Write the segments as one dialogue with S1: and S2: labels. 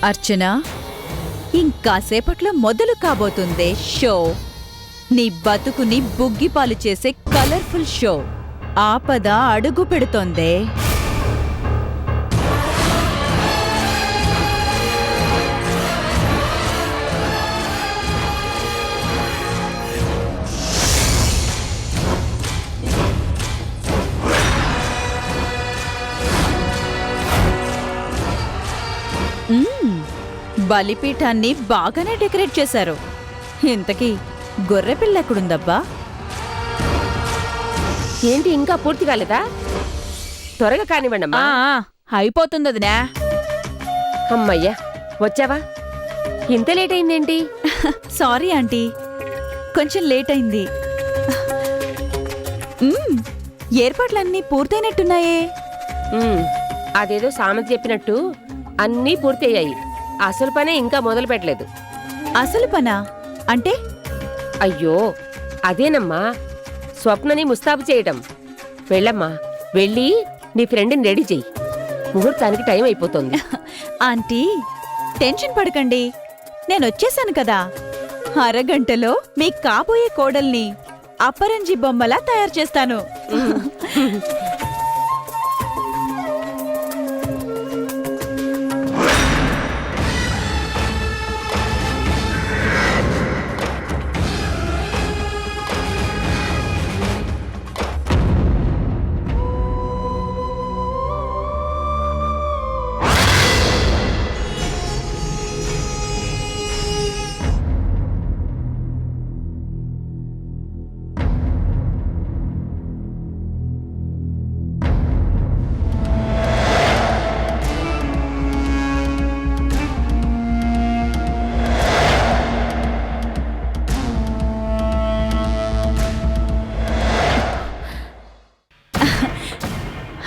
S1: అర్చన, ఇంకాసేపట్లో మొదలు కాబోతుందే షో. నీ బతుకుని బుగ్గిపాలు చేసే కలర్ఫుల్ షో. ఆపద అడుగు పెడుతోందే. బలిపీఠాన్ని బాగానే డెకరేట్ చేశారు. ఇంతకీ గొర్రెపిల్ల ఎక్కడుందబ్బా?
S2: ఏంటి ఇంకా పూర్తి కాలేదా? త్వరగా కానివ్వండమ్మా.
S1: అయిపోతుంది అదినా.
S2: అమ్మయ్యా, వచ్చావా? ఇంత లేట్ అయిందేంటి?
S1: సారీ ఆంటీ, కొంచెం లేట్ అయింది. ఏర్పాట్లన్నీ పూర్తయినట్టున్నాయే.
S2: అదేదో సామెత చెప్పినట్టు అన్నీ పూర్తయ్యాయి. అసలు పనే ఇంకా మొదలు పెట్టలేదు.
S1: అసలు పనా అంటే?
S2: అయ్యో అదేనమ్మా, స్వప్నని ముస్తాబు చేయటం. వెళ్ళమ్మా, వెళ్ళి నీ ఫ్రెండ్ని రెడీ చెయ్యి. ముహూర్తానికి టైం అయిపోతుంది.
S1: ఆంటీ టెన్షన్ పడకండి, నేనొచ్చేసాను కదా. అరగంటలో మీ కాబోయే కోడల్ని అపరంజి బొమ్మలా తయారు చేస్తాను.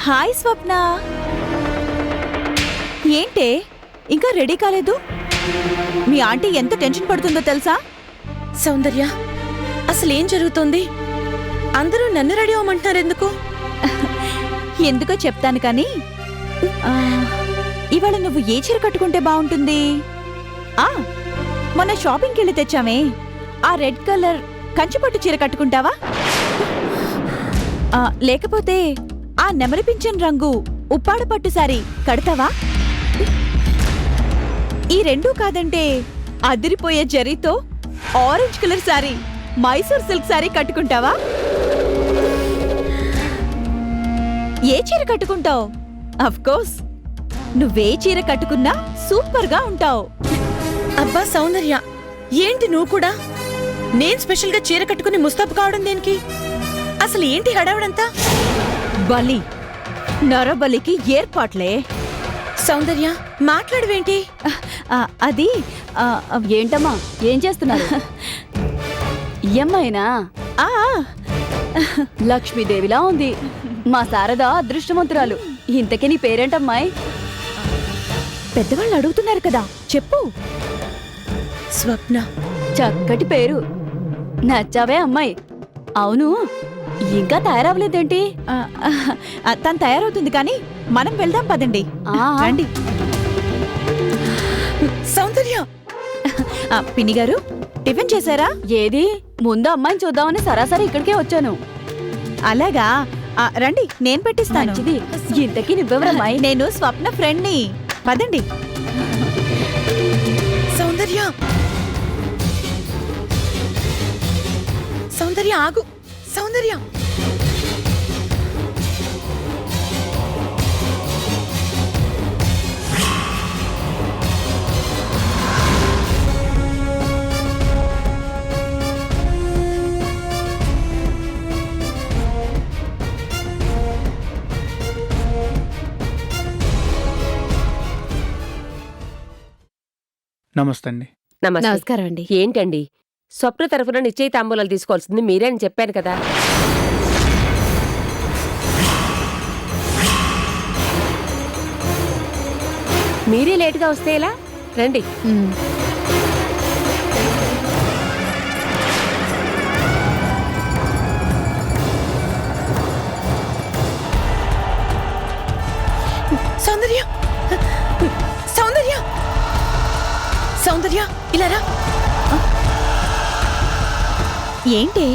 S1: హాయ్ స్వప్న, ఏంటే ఇంకా రెడీ కాలేదు? మీ ఆంటీ ఎంత టెన్షన్ పడుతుందో తెలుసా?
S3: సౌందర్య, అసలేం జరుగుతోంది? అందరూ నన్ను రెడీ అవ్వమంటున్నారు ఎందుకు?
S1: ఎందుకో చెప్తాను కానీ, ఇవాళ నువ్వు ఏ చీర కట్టుకుంటే బాగుంటుంది? మొన్న షాపింగ్కి వెళ్ళి తెచ్చామే ఆ రెడ్ కలర్ కంచిపట్టు చీర కట్టుకుంటావా? లేకపోతే ఆ నెమలిపించన్ రంగు ఉప్పాడ పట్టు సారీ కడతావా? ఈ రెండూ కాదంటే అదిరిపోయే జరీతో orange colour sari, Mysore silk sari కట్టుకుంటావా? ఏ చీర కట్టుకుంటావు? అఫ్ కోర్స్ నువ్వే చీర కట్టుకున్నా సూపర్ గా ఉంటావు.
S3: అబ్బా సౌందర్య, ఏంటి నువ్వు కూడా? నేను స్పెషల్ గా చీర కట్టుకుని ముస్తాబు కావడం దేనికి? అసలు ఏంటి హడావుడంతా?
S1: బలి, నరబలికి ఏర్పాట్లే.
S3: సౌందర్య, మాట్లాడవేంటి?
S1: అది
S4: ఏంటమ్మా, ఏం చేస్తున్నారు? అమ్మాయినా? లక్ష్మీదేవిలా ఉంది మా శారద, అదృష్టవంతురాలు. ఇంతకీ నీ పేరేంటమ్మాయి?
S1: పెద్దవాళ్ళు అడుగుతున్నారు కదా, చెప్పు.
S3: స్వప్న.
S4: చక్కటి పేరు, నచ్చావే అమ్మాయి. అవును, ఇంకా తయారవ్వలేదేంటి?
S1: తను తయారవుతుంది కానీ మనం వెళ్దాం పదండి. రండి.
S3: సౌందర్య.
S1: పిన్ని గారు, టిఫిన్ చేశారా?
S4: ఏది, ముందు అమ్మాయిని చూద్దామని సరాసరి ఇక్కడికే వచ్చాను.
S1: అలాగా, రండి నేను పెట్టిస్తాను.
S4: మంచిది. ఇంతకీ నువ్వెవరమ్మాయి?
S1: నేను స్వప్న ఫ్రెండ్ని. పదండి.
S3: సౌందర్య, సౌందర్య ఆగు. సౌందర్య,
S5: నమస్తే అండి.
S2: నమస్కారం అండి. ఏంటండి, స్వప్న తరఫున నిశ్చయ తాంబూలాలు తీసుకోవాల్సింది మీరే అని చెప్పాను కదా. మీరే లేటుగా వస్తే ఎలా? రండి.
S3: సౌందర్య, సౌందర్య, లోపలికి రారా.
S1: ఏంటి?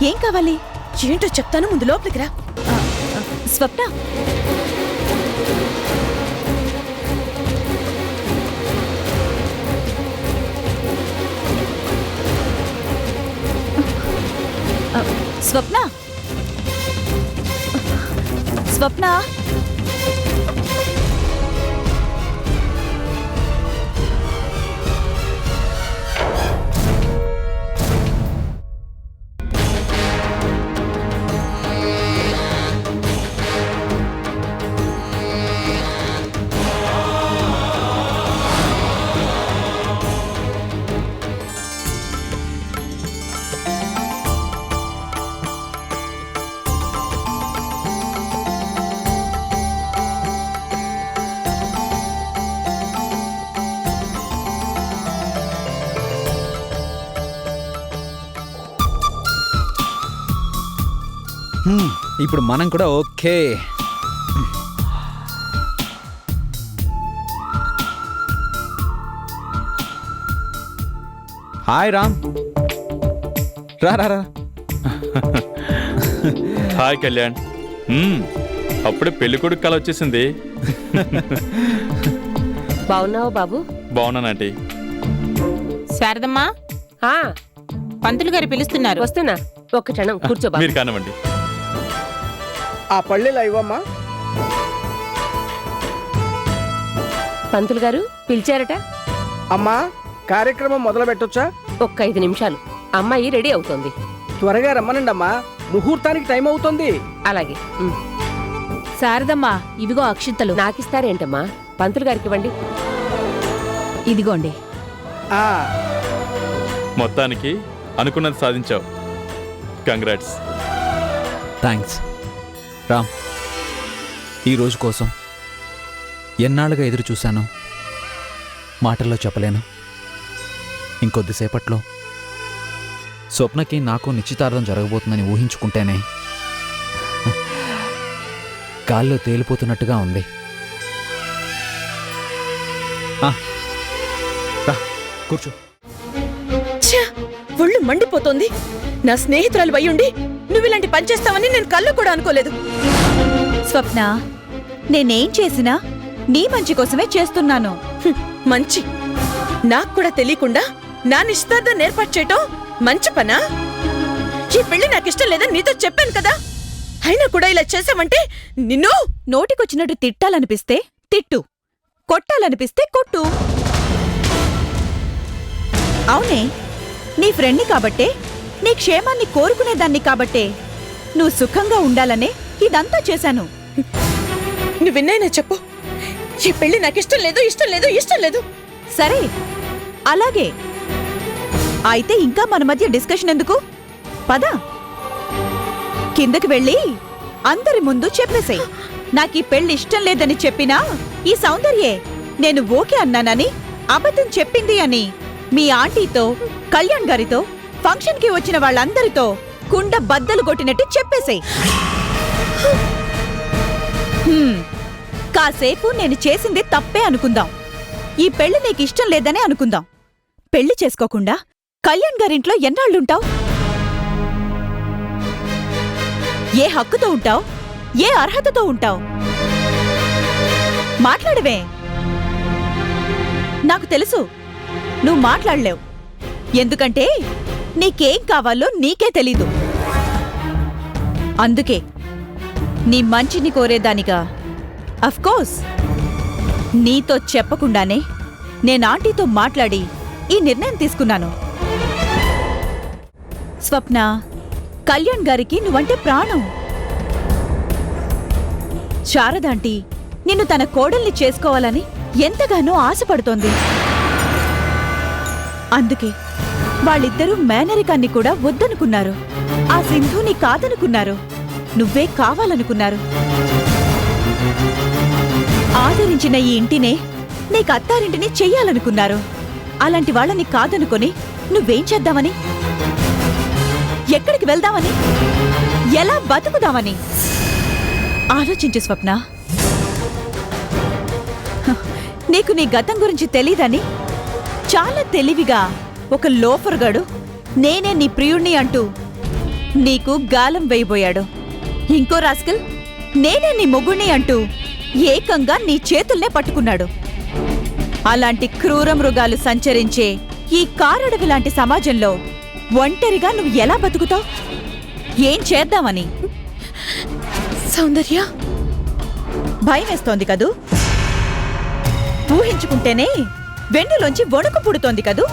S1: ఏం కావాలి?
S3: ఏంటో చెప్తాను, ముందు లోపలికి రా.
S1: స్వప్న, స్వప్న, స్వప్న,
S5: ఇప్పుడు మనం కూడా ఓకే. హాయ్ రామ్, రా రా రా.
S6: హాయ్ కళ్యాణ్. అప్పుడే పెళ్ళికొడుకు కల వచ్చేసింది.
S2: బాగున్నావా బాబు?
S6: బాగున్నానంటీ.
S7: శారదమ్మా,
S2: ఆ,
S7: పంతులు గారు పిలుస్తున్నారు.
S2: వస్తున్నా, ఒక్క క్షణం కూర్చో బాబు.
S6: మీరు కానివ్వండి.
S8: ఆ పళ్ళెలా ఇవ్వమ్మా.
S2: పంతులు గారు పిలిచారట.
S8: అమ్మా, కార్యక్రమం మొదలు పెట్టొచ్చా?
S2: ఒక్క 5 నిమిషాలు, అమ్మాయి రెడీ అవుతోంది.
S8: త్వరగా రమ్మనండి అమ్మా, ముహూర్తానికి టైం అవుతుంది.
S2: అలాగే.
S1: శారదమ్మా, ఇవిగో అక్షింతలు.
S2: నాకిస్తారేంటమ్మా? పంతులు గారికి ఇవ్వండి.
S1: ఇదిగోండి.
S8: ఆ
S6: మొత్తానికి అనుకున్నది సాధించావు. కంగ్రాట్స్.
S5: థ్యాంక్స్ రామ్. ఈ రోజు కోసం ఎన్నాళ్ళుగా ఎదురు చూశాను, మాటల్లో చెప్పలేను. ఇంకొద్దిసేపట్లో స్వప్నకి నాకు నిశ్చితార్థం జరగబోతుందని ఊహించుకుంటేనే గాల్లో తేలిపోతున్నట్టుగా ఉంది. రా కూర్చో.
S3: ఛ! ఒళ్ళు మండిపోతోంది. నా స్నేహితురాలు అయ్యుండి నువ్వు ఇలాంటి పని చేస్తావని నేను కళ్ళు కూడా అనుకోలేదు.
S1: స్వప్న, నేనేం చేసినా నీ మంచి కోసమే చేస్తున్నాను.
S3: మంచి నాకు కూడా తెలియకుండా నా నిశ్చితార్థం ఏర్పాటు చేయటం మంచి పనా? ఈ పెళ్లి నాకిష్టం లేదని నీతో చెప్పాను కదా, అయినా కూడా ఇలా చేసావంటే నిన్ను.
S1: నోటికొచ్చినట్టు తిట్టాలనిపిస్తే తిట్టు, కొట్టాలనిపిస్తే కొట్టు. అవునే, నీ ఫ్రెండ్ని కాబట్టే, నీ క్షేమాన్ని కోరుకునేదాన్ని కాబట్టే, నువ్వు సుఖంగా ఉండాలనే ఇదంతా చేశాను.
S3: నువ్వు విన్నాయినా చెప్పు, ఈ పెళ్లి నాకిష్టం లేదు, ఇష్టం లేదు, ఇష్టం లేదు.
S1: సరే, అలాగే అయితే ఇంకా మన మధ్య డిస్కషన్ ఎందుకు? పద, కిందకి వెళ్ళి అందరి ముందు చెప్పేసేయ్. నాకీ పెళ్లి ఇష్టం లేదని చెప్పినా ఈ సౌందర్యే నేను ఓకే అన్నానని అబద్ధం చెప్పింది అని మీ ఆంటీతో, కళ్యాణ్ గారితో, ఫంక్షన్ కి వచ్చిన వాళ్ళందరితో కుండ బద్దలు కొట్టినట్టు చెప్పేసేయ్. కాసేపు నేను చేసింది తప్పే అనుకుందాం. ఈ పెళ్లి నీకు ఇష్టం లేదనే అనుకుందాం. పెళ్లి చేసుకోకుండా కళ్యాణ్ గారింట్లో ఎన్నాళ్ళుంటావ్? ఏ హక్కుతో ఉంటావ్? ఏ అర్హతతో ఉంటావ్? మాట్లాడవే. నాకు తెలుసు నువ్వు మాట్లాడలేవు, ఎందుకంటే నీకేం కావాలో నీకే తెలీదు. అందుకే నీ మంచిని కోరేదానిగా అఫ్కోర్స్ నీతో చెప్పకుండానే నేను ఆంటీతో మాట్లాడి ఈ నిర్ణయం తీసుకున్నాను. స్వప్న, కళ్యాణ్ గారికి నువ్వంటే ప్రాణం. శారదాంటీ నిన్ను తన కోడల్ని చేసుకోవాలని ఎంతగానో ఆశపడుతోంది. అందుకే వాళ్ళిద్దరూ మేనరికాన్ని కూడా వద్దనుకున్నారు. ఆ సింధుని కాదనుకున్నారు, నువ్వే కావాలనుకున్నారు. ఆదరించిన ఈ ఇంటినే నీకు అత్తారింటిని చెయ్యాలనుకున్నారు. అలాంటి వాళ్ళని కాదనుకొని నువ్వేం చేద్దామని, ఎక్కడికి వెళ్దామని, ఎలా బతుకుదామని ఆలోచించు స్వప్న. నీకు నీ గతం గురించి తెలీదని చాలా తెలివిగా ఒక లోఫర్గాడు నేనే నీ ప్రియుణ్ణి అంటూ నీకు గాలం వేయబోయాడు. ఇంకో రాస్కల్ నేనే నీ మొగుణ్ణి అంటూ ఏకంగా నీ చేతుల్నే పట్టుకున్నాడు. అలాంటి క్రూర మృగాలు సంచరించే ఈ కారడవి లాంటి సమాజంలో ఒంటరిగా నువ్వు ఎలా బతుకుతావు? ఏం చేద్దామని?
S3: సౌందర్య,
S1: భయం వేస్తోంది కదూ? ఊహించుకుంటేనే వెన్నులోంచి వణుకు పుడుతోంది కదూ?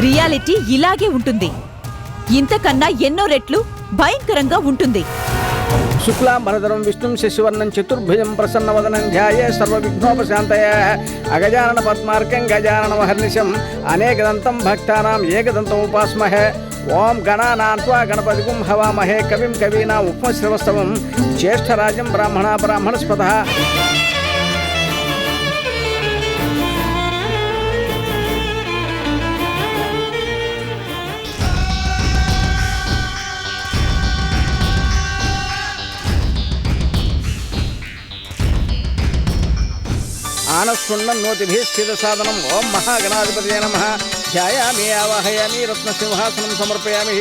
S1: రియాలిటీ ఇలాగే ఉంటుంది, ఇంతకన్నా ఎన్నో రెట్లు భయంకరంగా ఉంటుంది.
S8: శుక్లాంబరధరం విష్ణుం శశివర్ణం చతుర్భుజం ప్రసన్నవదనం ధ్యాయే సర్వవిఘ్నోపశాంతయే అగజానన పద్మార్కం గజానన మహర్నిశం అనేకదంతం భక్తానాం ఏకదంతం ఉపాస్మహే. ఓం గణానాన్వా గణపతిగుం హవామహే కవిం కవీనాం ఉపమశ్రవస్తవం జ్యేష్ఠరాజం బ్రాహ్మణస్పతః. ఆనస్సున్నం నోతిభిశ్చిత సాధనం. ఓం మహాగణాధిపతయే నమః. ధ్యాయామి ఆవాహయామి రత్నసింహాసనం సమర్పయామి.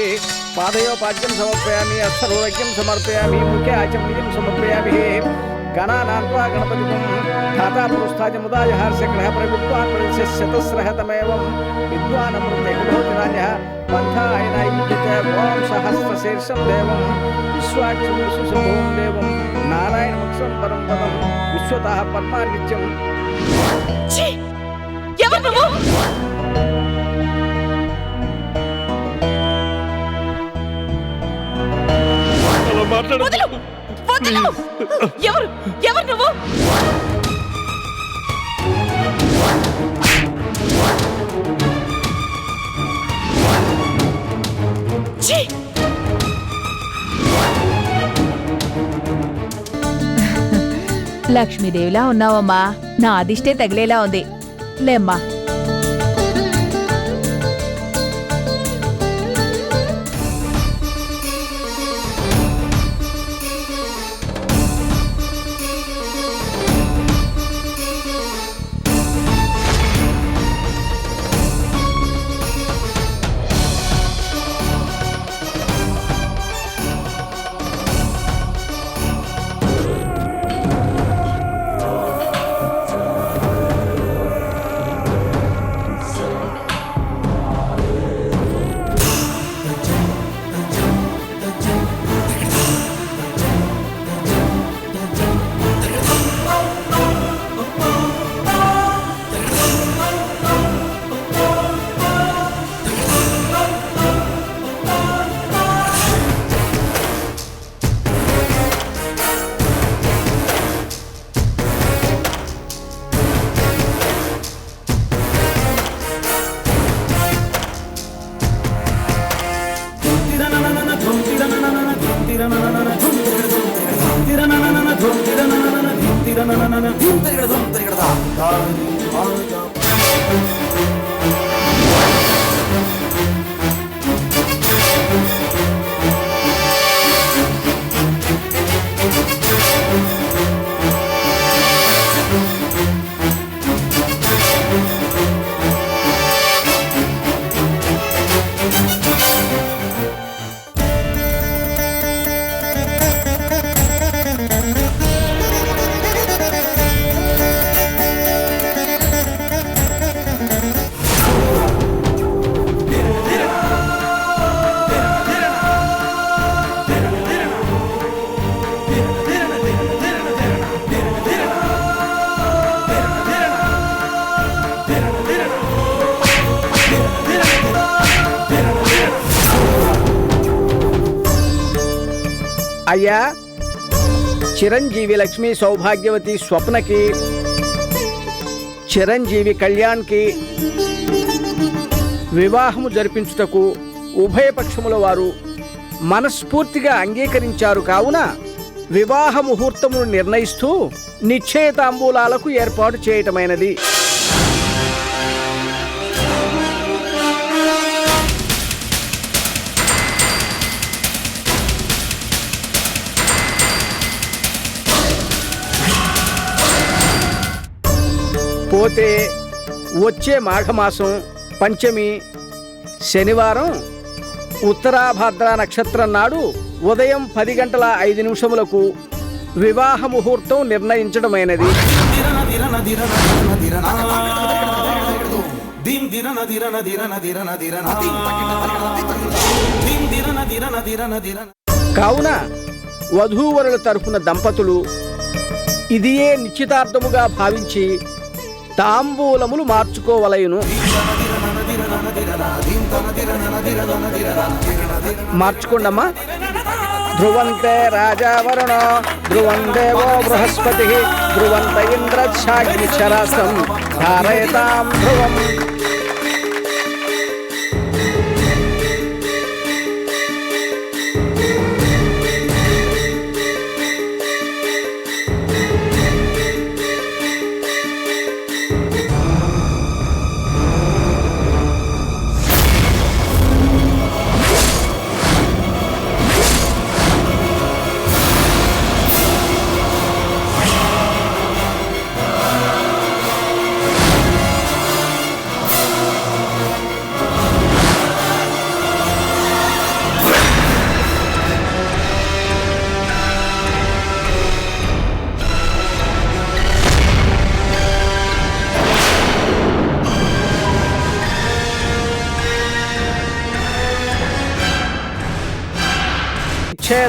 S8: పాదయోపాద్యం సమర్పయామి. అస్థరోగ్యం సమర్పయామి. ముఖ్య ఆచమనీయం సమర్పయామి. గణానాన్వా గణపతిగుం ధాతాపురుస్తాజముదాజహార్య గ్రహ ప్రవిద్వాన్ ప్రవిశతస్రహతమేవం విద్వానమృతే భవతి నాన్యః పంథాయనైవిద్యతే. ఓం సహస్రశీర్షం దేవం విశ్వాక్షం విశ్వశంభువం దేవం నారాయణమక్షరం పరం పదం విశ్వతః పద్మానిత్యం.
S3: ఛీ! ఎవరు నువ్వు? వదలు! వదలు! ఎవరు ఎవరు నువ్వు? ఛీ!
S9: లక్ష్మీదేవిలా ఉన్నావమ్మా, నా అదిష్టే తగిలేలా ఉంది. లేమ్మా.
S8: అయ్యా, చిరంజీవి లక్ష్మీ సౌభాగ్యవతి స్వప్నకి, చిరంజీవి కళ్యాణ్కి వివాహము జరిపించుటకు ఉభయపక్షముల వారు మనస్ఫూర్తిగా అంగీకరించారు. కావున వివాహ ముహూర్తమును నిర్ణయిస్తూ నిశ్చయతాంబూలాలకు ఏర్పాటు చేయటమైనది. పోతే వచ్చే మాఘమాసం పంచమి శనివారం ఉత్తరాభాద్ర నక్షత్రం నాడు ఉదయం 10:05 వివాహ ముహూర్తం నిర్ణయించడమైనది. కావున వధూవరుల తరఫున దంపతులు ఇదియే నిశ్చితార్థముగా భావించి తాంబూలములు మార్చుకోవలయును. మార్చుకోండమ్మా. ధ్రువంతే రాజా వరుణ, ధ్రువం దేవో బృహస్పతి, ధ్రువంత ఇంద్రఛాగ్నిశరాసం ధారయతాం ధ్రువం.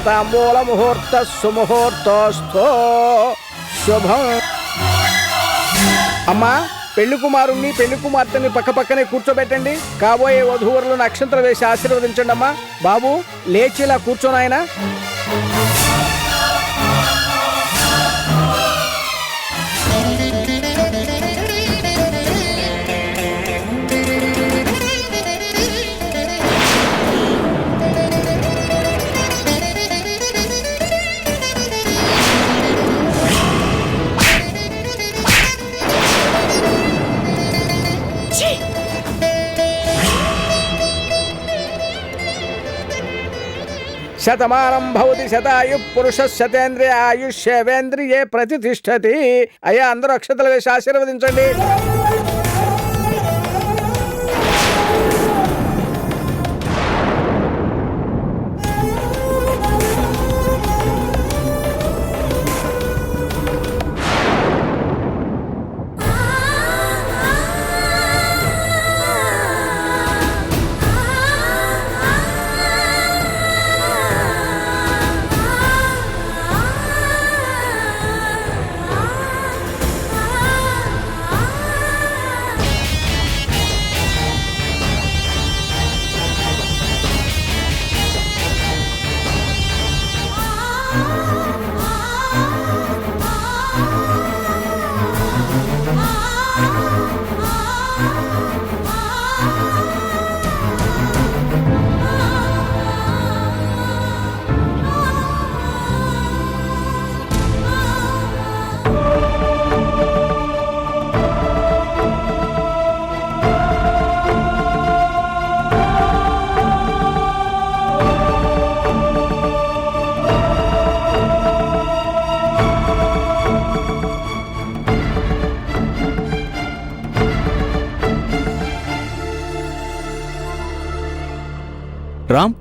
S8: తాంబూల ముహూర్త సుముహూర్తోస్థో శుభం. అమ్మా, పెళ్లి కుమారుణ్ణి పెళ్లి కుమార్తెని పక్కపక్కనే కూర్చోబెట్టండి. కాబోయే వధూవరులను అక్షంతలు వేసి ఆశీర్వదించండి. అమ్మా బాబు, లేచి ఇలా కూర్చోనాయనా. శతమానం భవతి శతాయు పురుష శతేంద్రియ ఆయుష్యేవేంద్రియే ప్రతిష్టతి. అయ్యా, అందరూ అక్షతలు వేసి ఆశీర్వదించండి.
S5: రామ్,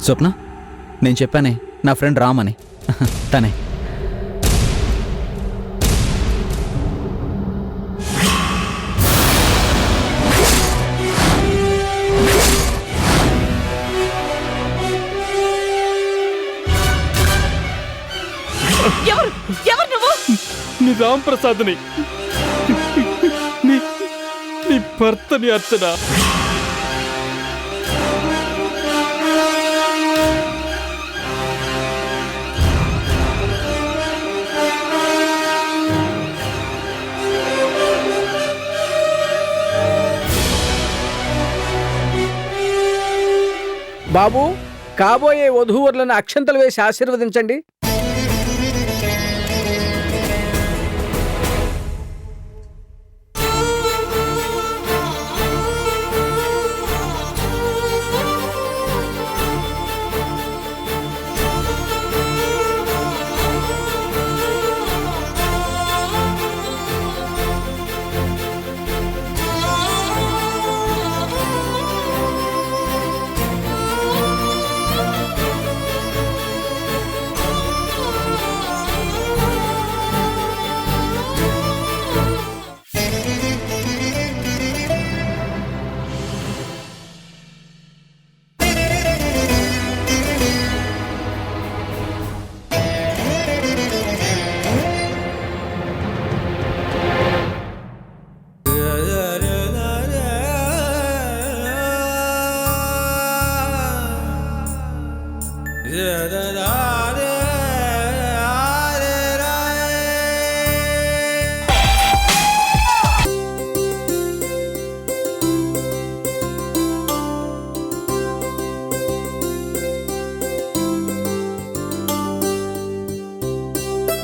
S5: స్వప్న, నేను చెప్పానే నా ఫ్రెండ్ రామ్ అని. తనే.
S1: ఎవరు నువ్వు?
S6: నీ రామ్ ప్రసాద్ని, నీ భర్తని అర్చన.
S8: బాబు, కాబోయే వధూవరులను అక్షంతలు వేసి ఆశీర్వదించండి.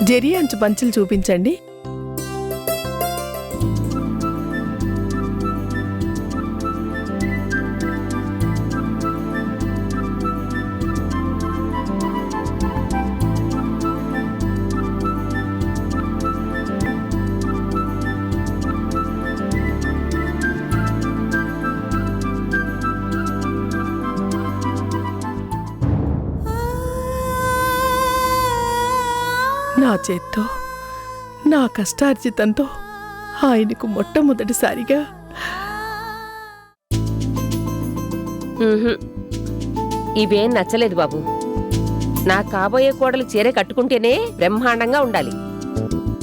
S10: జెరీ అంచు పంచులు చూపించండి. నా చేత్తో, నా కష్టార్జితంతో ఆయనకు మొట్టమొదటిసారిగా
S2: ఇవేం నచ్చలేదు బాబు. నా కాబోయే కోడలు చీర కట్టుకుంటేనే బ్రహ్మాండంగా ఉండాలి.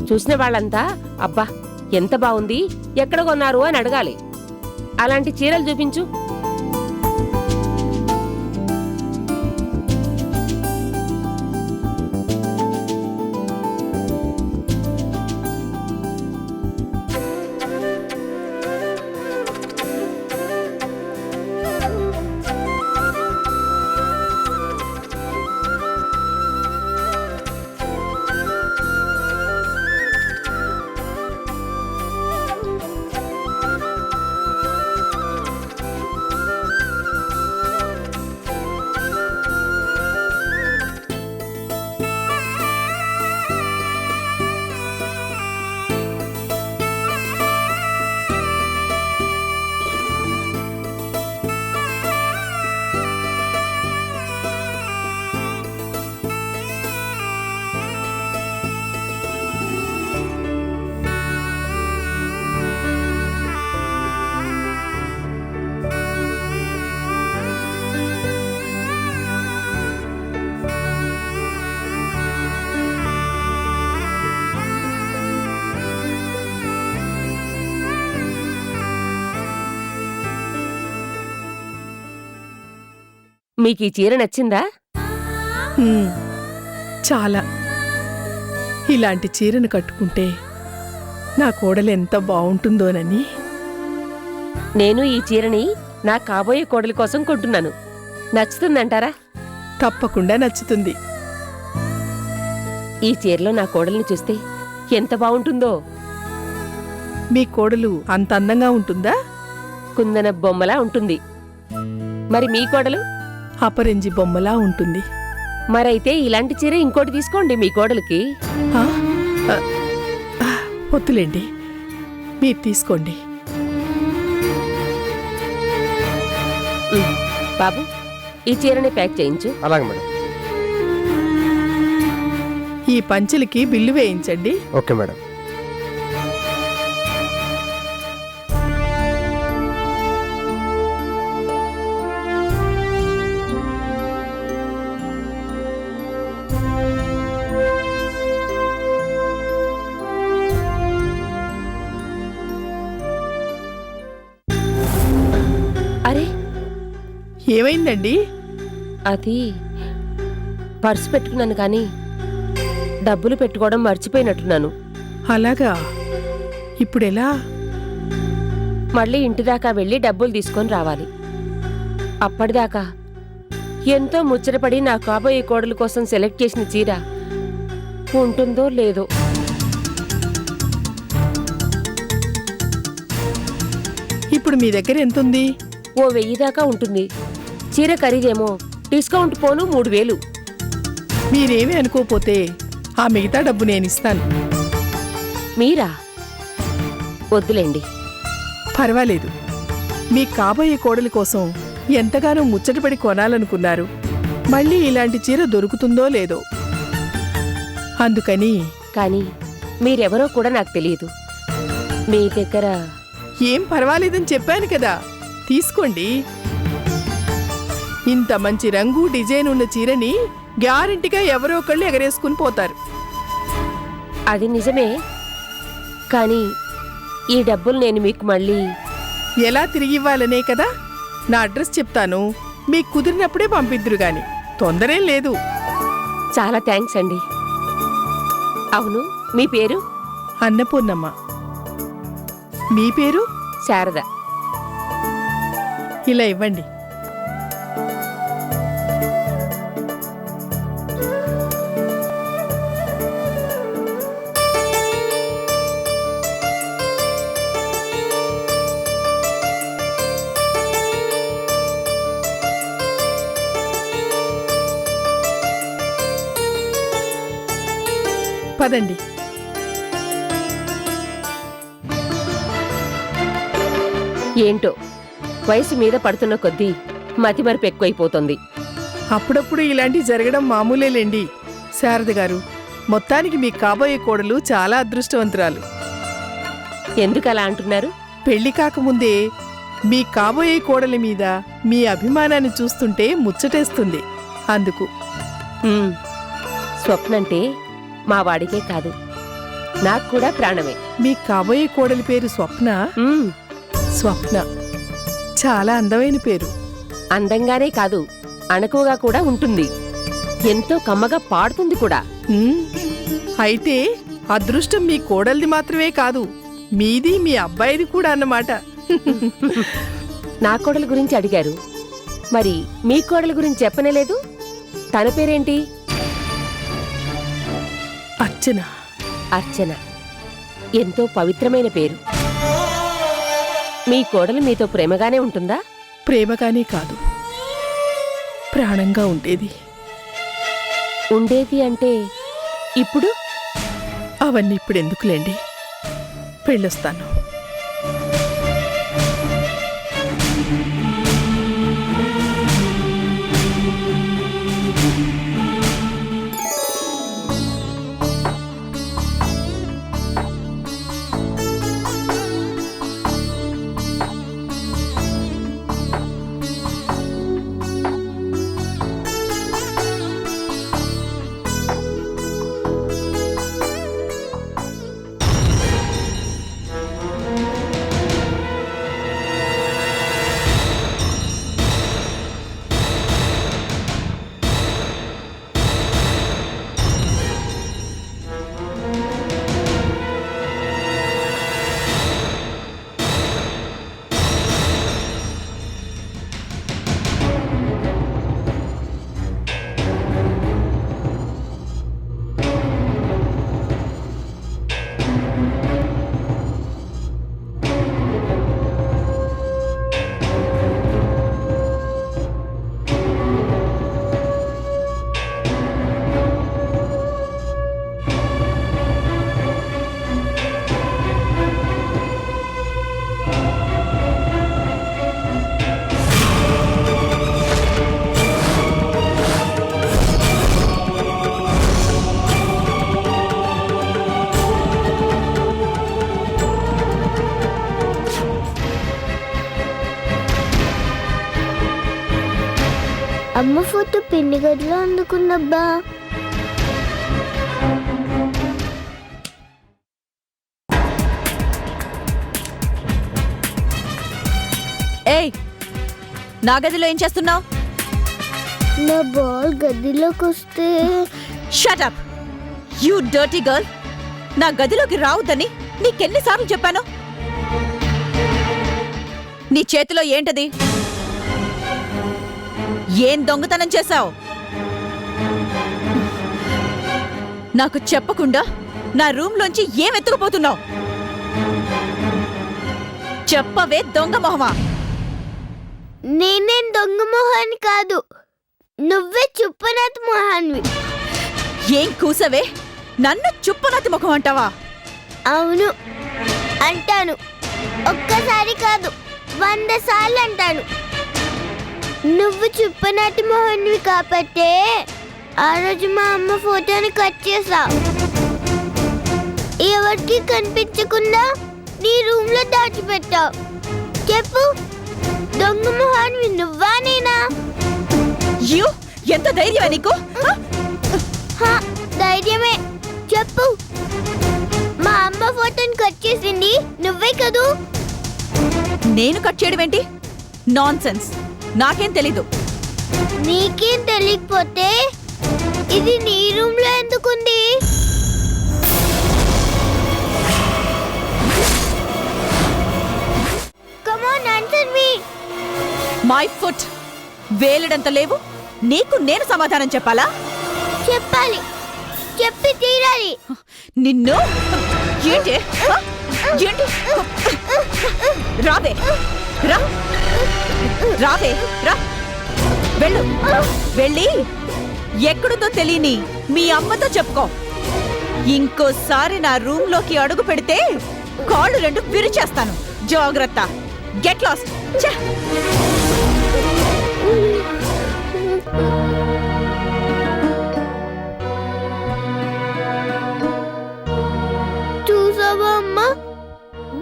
S2: చూసిన వాళ్ళంతా అబ్బా ఎంత బాగుంది, ఎక్కడ కొన్నారు అని అడగాలి. అలాంటి చీరలు చూపించు. మీకు ఈ చీర నచ్చిందా?
S10: చాలా. ఇలాంటి చీరను కట్టుకుంటే నా కోడలు ఎంత బాగుంటుందోనని.
S2: నేను ఈ చీరని నా కాబోయే కోడలి కోసం కొంటున్నాను. నచ్చుతుందంటారా?
S10: తప్పకుండా నచ్చుతుంది.
S2: ఈ చీరలో నా కోడల్ని చూస్తే ఎంత బాగుంటుందో.
S10: మీ కోడలు అంత అందంగా ఉంటుందా?
S2: కుందన బొమ్మలా ఉంటుంది. మరి మీ కోడలు?
S10: అపరంజి బొమ్మలా ఉంటుంది.
S2: మరైతే ఇలాంటి చీర ఇంకోటి తీసుకోండి మీ కోడలికి.
S10: వద్దులేండి, మీరు తీసుకోండి.
S2: బాబు, ఈ చీరని ప్యాక్ చేయించు.
S11: అలాగే మేడం.
S10: ఈ పంచెలకి బిల్లు వేయించండి.
S11: Okay madam.
S2: అరే,
S10: ఏమైందండి?
S2: అది పర్సు పెట్టుకున్నాను కానీ డబ్బులు పెట్టుకోవడం మర్చిపోయినట్టున్నాను.
S10: అలాగా? ఇప్పుడెలా?
S2: మళ్ళీ ఇంటి దాకా వెళ్ళి డబ్బులు తీసుకొని రావాలి. అప్పటిదాకా ఎంతో ముచ్చటపడి నా కాబోయే కోడలు కోసం సెలెక్ట్ చేసిన చీర ఉంటుందో లేదో.
S10: ఇప్పుడు మీ దగ్గర ఎంతుంది?
S2: ఓ 1000 దాకా ఉంటుంది. చీర ఖరీదేమో డిస్కౌంట్ పోను 3000.
S10: మీరేమీ అనుకోపోతే ఆ మిగతా డబ్బు నేనిస్తాను.
S2: మీరా? వద్దులేండి.
S10: పర్వాలేదు. మీ కాబోయే కోడలి కోసం ఎంతగానో ముచ్చటపడి కొనాలనుకున్నారు. మళ్ళీ ఇలాంటి చీర దొరుకుతుందో లేదో అందుకని.
S2: కానీ మీరెవరో కూడా నాకు తెలియదు. మీ దగ్గర
S10: ఏం పర్వాలేదని చెప్పాను కదా, తీసుకోండి. ఇంత మంచి రంగు డిజైన్ ఉన్న చీరని గ్యారెంటీగా ఎవరో ఒకళ్ళు ఎగరేసుకుని పోతారు.
S2: అది నిజమే. కానీ ఈ డబ్బులు నేను మీకు మళ్ళీ
S10: ఎలా తిరిగి ఇవ్వాలనే కదా. నా అడ్రస్ చెప్తాను, మీకు కుదిరినప్పుడే పంపిద్దురు గాని తొందరేం లేదు.
S2: చాలా థ్యాంక్స్ అండి. అవును, మీ పేరు?
S10: అన్నపూర్ణమ్మ. మీ పేరు?
S2: శారద.
S10: ఇలా ఇవ్వండి. పదండి.
S2: ఏంటో వయసు మీద పడుతున్న కొద్దీ మతిమరుపు ఎక్కువైపోతుంది.
S10: అప్పుడప్పుడు ఇలాంటివి జరగడం మామూలేలేండి. శారద గారు, మొత్తానికి మీ కాబోయే కోడలు చాలా అదృష్టవంతురాలు.
S2: ఎందుకలా అంటున్నారు?
S10: పెళ్లి కాకముందే మీ కాబోయే కోడలి మీద మీ అభిమానాన్ని చూస్తుంటే ముచ్చటేస్తుంది. అందుకు.
S2: స్వప్నంటే మా వాడికే కాదు, నాకు కూడా ప్రాణమే.
S10: మీ కాబోయే కోడలి పేరు స్వప్న? స్వప్న చాలా అందమైన పేరు.
S2: అందంగానే కాదు, అణకువగా కూడా ఉంటుంది. ఎంతో కమ్మగా పాడుతుంది కూడా.
S10: అయితే అదృష్టం మీ కోడలిది మాత్రమే కాదు, మీది మీ అబ్బాయిది కూడా అన్నమాట.
S2: నా కోడలి గురించి అడిగారు, మరి మీ కోడలి గురించి చెప్పనేలేదు. తన పేరేంటి?
S10: అర్చన.
S2: అర్చన ఎంతో పవిత్రమైన పేరు. మీ కోడలు మీతో ప్రేమగానే ఉంటుందా?
S10: ప్రేమగానే కాదు, ప్రాణంగా ఉండేది.
S2: ఉండేది అంటే ఇప్పుడు?
S10: అవన్నీ ఇప్పుడు ఎందుకులేండి, పెళ్ళొస్తాను.
S11: అమ్మ ఫోటో పిన్ని గదిలో అందుకుందబ్బా.
S1: ఏయ్, నా గదిలో ఏం చేస్తున్నావు?
S11: నా బాల్ గదిలోకి వస్తే.
S1: Shut up you dirty girl. నా గదిలోకి రావద్దని నీకెన్నిసార్లు చెప్పాను? నీ చేతిలో ఏంటది? ఏం దొంగతనం చేశావు? నాకు చెప్పకుండా నా రూమ్లోంచి ఏం ఎత్తుకుపోతున్నావు? చెప్పవే దొంగ మొహమా.
S11: నేనేం దొంగ మొహాన్ని కాదు, నువ్వే చుప్పనాథ్ మొహాన్వి.
S1: ఏం కూసవే? నన్ను చుప్పనాతి ముఖం అంటావా?
S11: అవును అంటాను. ఒక్కసారి కాదు 100 సార్లు అంటాను. నువ్వు చుప్పనాటి మొహాన్వి కాబట్టే ఆ రోజు మా అమ్మ ఫోటోని కట్ చేసా. ఎవరికి కనిపించకుండా నీ రూమ్ లో దాచిపెట్టావు. చెప్పు, దొంగ మొహాన్వి నువ్వా నేనా?
S1: యూ, ఎంత ధైర్యమా నీకు?
S11: హా, ధైర్యమే. చెప్పు, మా అమ్మ ఫోటోని కట్ చేసింది నువ్వే కదూ?
S1: నేను కట్ చేయడం ఏంటి? నాన్సెన్స్, నాకేం తెలీదు.
S11: నీకేం తెలియకపోతే ఇది నీ రూమ్ లో ఎందుకుంది? Come on, answer me.
S1: My foot. వేలడంత లేవు, నీకు నేను సమాధానం చెప్పాలా?
S11: చెప్పాలి, చెప్పి తీరాలి.
S1: నిన్ను ఏంటి? ఏంటి? రావే, రా, రావే, రా. వెళ్ళు, వెళ్ళి ఎక్కడుందో తెలియని మీ అమ్మతో చెప్పుకో. ఇంకోసారి నా రూమ్ లోకి అడుగు పెడితే కాళ్ళు 2 విరిచేస్తాను. జాగ్రత్త. Get lost.
S11: చూసావా అమ్మా,